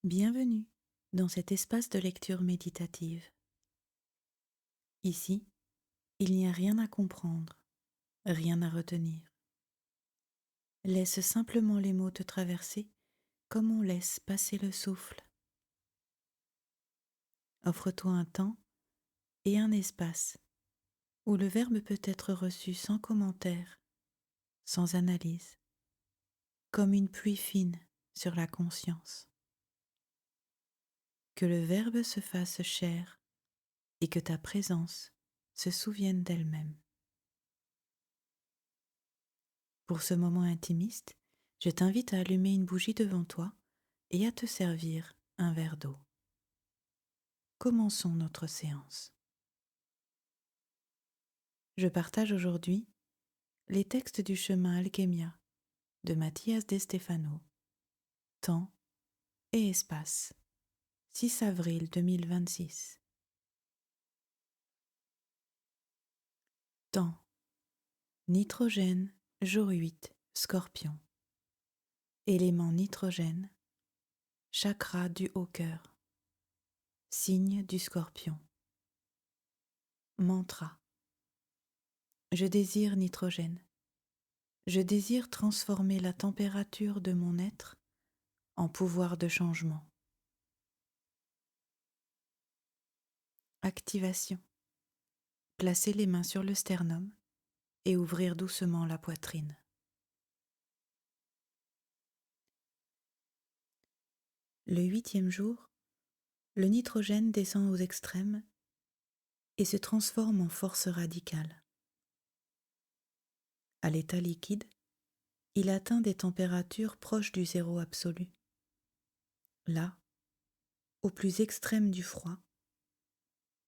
Bienvenue dans cet espace de lecture méditative. Ici, il n'y a rien à comprendre, rien à retenir. Laisse simplement les mots te traverser comme on laisse passer le souffle. Offre-toi un temps et un espace où le verbe peut être reçu sans commentaire, sans analyse, comme une pluie fine sur la conscience. Que le verbe se fasse chair et que ta présence se souvienne d'elle-même. Pour ce moment intimiste, je t'invite à allumer une bougie devant toi et à te servir un verre d'eau. Commençons notre séance. Je partage aujourd'hui les textes du chemin Alchemia de Mathias De Stefano. Temps et espace. 6 avril 2026. Temps. Nitrogène, jour 8, Scorpion. Élément nitrogène. Chakra du haut cœur. Signe du Scorpion. Mantra. Je désire nitrogène. Je désire transformer la température de mon être en pouvoir de changement. Activation. Placer les mains sur le sternum et ouvrir doucement la poitrine. Le 8e jour, le nitrogène descend aux extrêmes et se transforme en force radicale. À l'état liquide, il atteint des températures proches du zéro absolu. Là, au plus extrême du froid,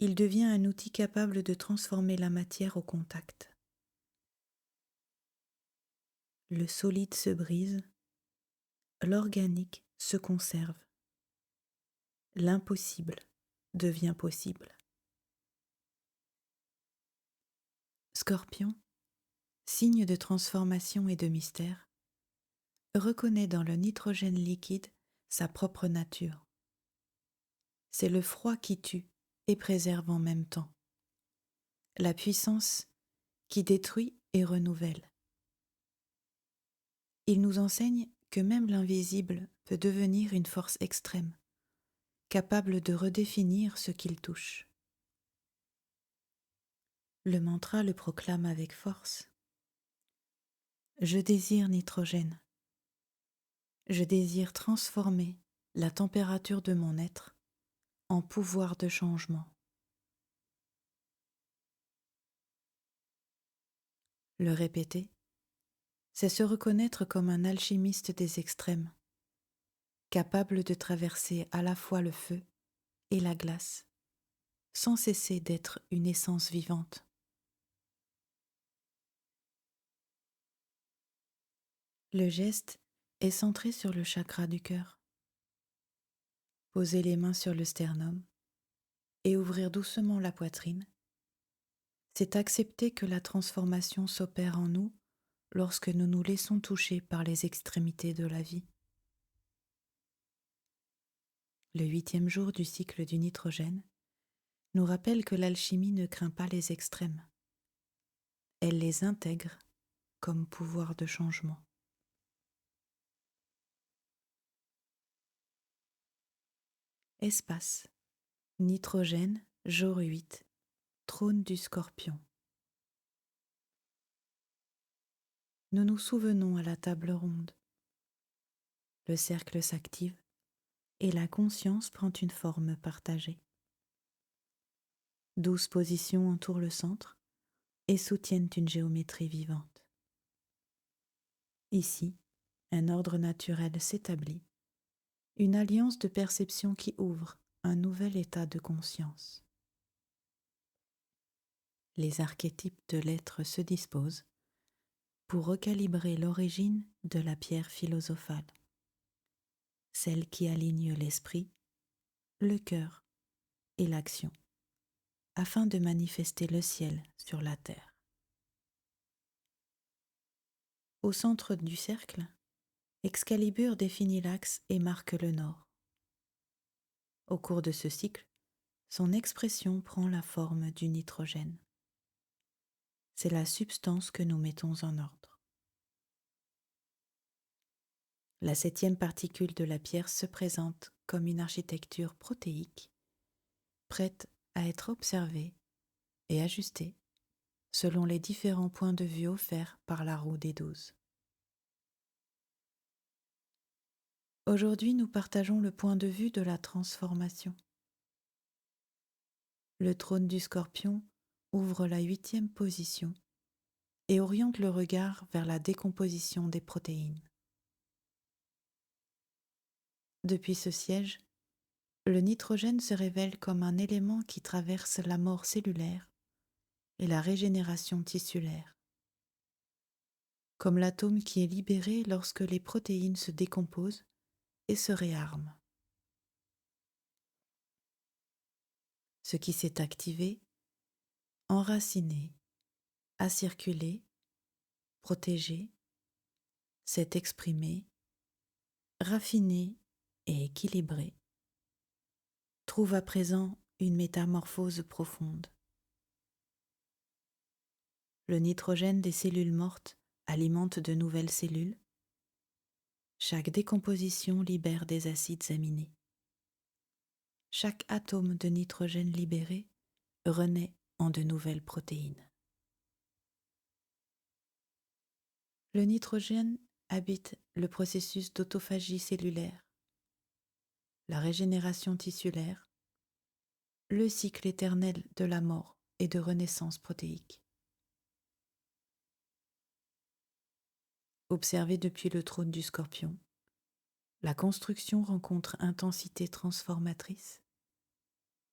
il devient un outil capable de transformer la matière au contact. Le solide se brise, l'organique se conserve. L'impossible devient possible. Scorpion, signe de transformation et de mystère, reconnaît dans le nitrogène liquide sa propre nature. C'est le froid qui tue et préserve en même temps. La puissance qui détruit et renouvelle. Il nous enseigne que même l'invisible peut devenir une force extrême, capable de redéfinir ce qu'il touche. Le mantra le proclame avec force. Je désire nitrogène. Je désire transformer la température de mon être en pouvoir de changement. Le répéter, c'est se reconnaître comme un alchimiste des extrêmes, capable de traverser à la fois le feu et la glace, sans cesser d'être une essence vivante. Le geste est centré sur le chakra du cœur. Poser les mains sur le sternum et ouvrir doucement la poitrine, c'est accepter que la transformation s'opère en nous lorsque nous nous laissons toucher par les extrémités de la vie. Le 8e jour du cycle du nitrogène nous rappelle que l'alchimie ne craint pas les extrêmes. Elle les intègre comme pouvoir de changement. Espace. Nitrogène, jour 8, trône du Scorpion. Nous nous souvenons à la table ronde. Le cercle s'active et la conscience prend une forme partagée. 12 positions entourent le centre et soutiennent une géométrie vivante. Ici, un ordre naturel s'établit, une alliance de perception qui ouvre un nouvel état de conscience. Les archétypes de l'être se disposent pour recalibrer l'origine de la pierre philosophale, celle qui aligne l'esprit, le cœur et l'action, afin de manifester le ciel sur la terre. Au centre du cercle, Excalibur définit l'axe et marque le nord. Au cours de ce cycle, son expression prend la forme du nitrogène. C'est la substance que nous mettons en ordre. La 7e particule de la pierre se présente comme une architecture protéique, prête à être observée et ajustée selon les différents points de vue offerts par la roue des 12. Aujourd'hui, nous partageons le point de vue de la transformation. Le trône du Scorpion ouvre la 8e position et oriente le regard vers la décomposition des protéines. Depuis ce siège, le nitrogène se révèle comme un élément qui traverse la mort cellulaire et la régénération tissulaire, comme l'atome qui est libéré lorsque les protéines se décomposent et se réarment. Ce qui s'est activé, enraciné, a circulé, protégé, s'est exprimé, raffiné et équilibré, trouve à présent une métamorphose profonde. Le nitrogène des cellules mortes alimente de nouvelles cellules. Chaque décomposition libère des acides aminés. Chaque atome de nitrogène libéré renaît en de nouvelles protéines. Le nitrogène habite le processus d'autophagie cellulaire, la régénération tissulaire, le cycle éternel de la mort et de renaissance protéique. Observé depuis le trône du Scorpion, la construction rencontre intensité transformatrice,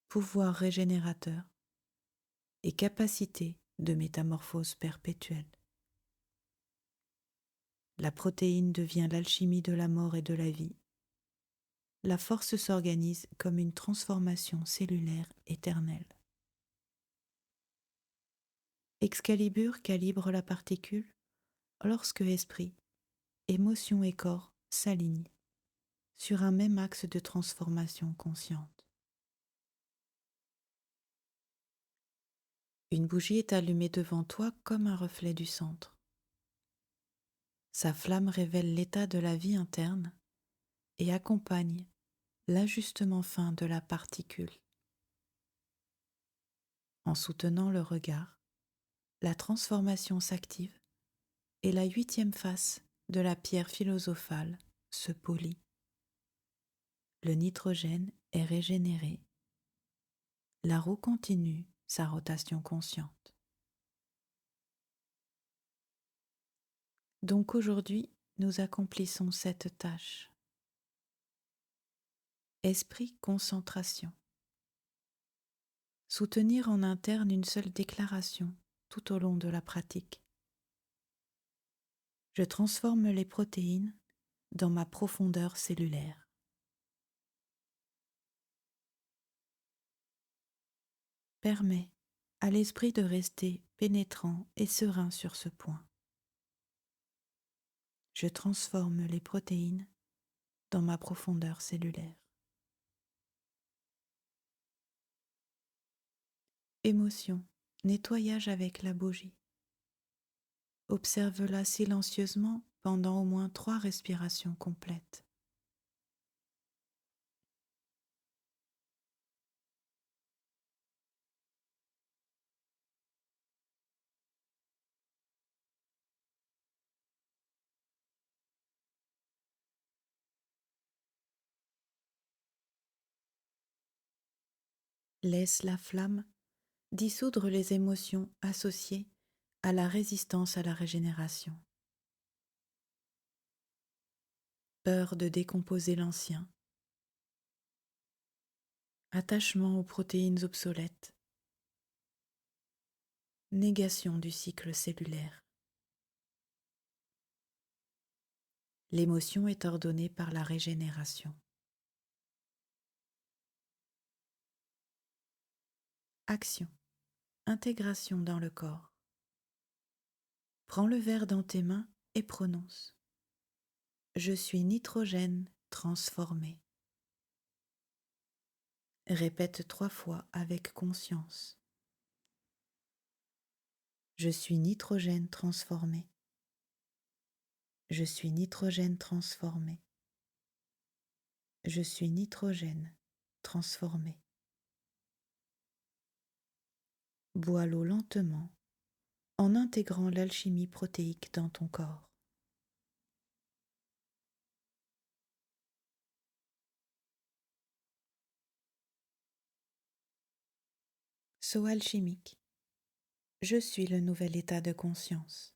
pouvoir régénérateur et capacité de métamorphose perpétuelle. La protéine devient l'alchimie de la mort et de la vie. La force s'organise comme une transformation cellulaire éternelle. Excalibur calibre la particule lorsque esprit, émotion et corps s'alignent sur un même axe de transformation consciente. Une bougie est allumée devant toi comme un reflet du centre. Sa flamme révèle l'état de la vie interne et accompagne l'ajustement fin de la particule. En soutenant le regard, la transformation s'active et la 8e face de la pierre philosophale se polit. Le nitrogène est régénéré. La roue continue sa rotation consciente. Donc aujourd'hui, nous accomplissons cette tâche. Esprit concentration. Soutenir en interne une seule déclaration tout au long de la pratique. Je transforme les protéines dans ma profondeur cellulaire. Permets à l'esprit de rester pénétrant et serein sur ce point. Je transforme les protéines dans ma profondeur cellulaire. Émotion, nettoyage avec la bougie. Observe-la silencieusement pendant au moins 3 respirations complètes. Laisse la flamme dissoudre les émotions associées à la résistance à la régénération. Peur de décomposer l'ancien. Attachement aux protéines obsolètes. Négation du cycle cellulaire. L'émotion est ordonnée par la régénération. Action. Intégration dans le corps. Prends le verre dans tes mains et prononce. Je suis nitrogène transformé. Répète 3 fois avec conscience. Je suis nitrogène transformé. Je suis nitrogène transformé. Je suis nitrogène transformé. Bois l'eau lentement en intégrant l'alchimie protéique dans ton corps. Saut alchimique. Je suis le nouvel état de conscience.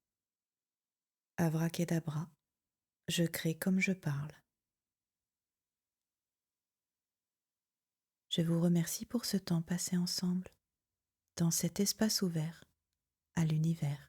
Abracadabra, je crée comme je parle. Je vous remercie pour ce temps passé ensemble, dans cet espace ouvert à l'univers.